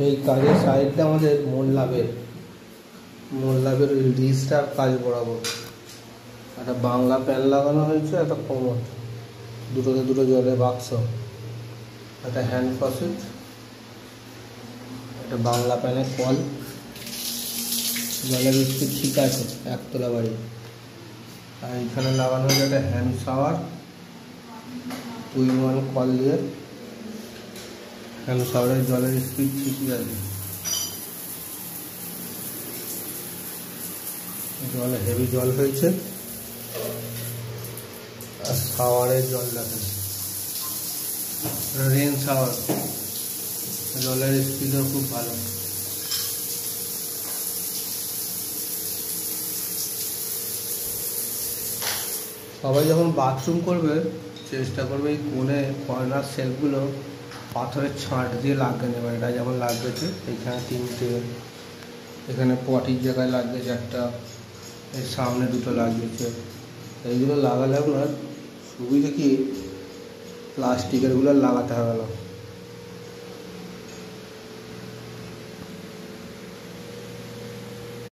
এই কাজের সাইডটা আমাদের মোল্লাবের রিস্টার কাজ বরাবর একটা বাংলা প্যান লাগানো হয়েছে, একটা কোমর, দুটোতে দুটো জলের বাক্স, একটা হ্যান্ড ফসেট, একটা বাংলা প্যানের কল, জলের স্পিড ঠিক আছে একতলা বাড়ি। আর এখানে লাগানো হয়েছে একটা হ্যান্ড শাওয়ার, 2-in-1 কল দিয়ে। হ্যান্ড শাওয়ারের জলের স্পিড ঠিকই আছে, জল হেভি জল হয়েছে। আর শাওয়ারের জল দেখেন, রেন শাওয়ার, জলের স্পিডও খুব ভালো। সবাই যখন বাথরুম করবে চেষ্টা করবে এই কোণে কর্নার সেলফগুলো পাথরের ছাঁট দিয়ে লাগিয়ে নেবে। এটা যেমন লাগবেছে এখানে 3টে, এখানে পটির জায়গায় লাগবেছে একটা, এর সামনে 2টো লাগিয়েছে। এইগুলো লাগালে আপনার সুবিধা কি, প্লাস্টিকেরগুলো লাগাতে হবে না।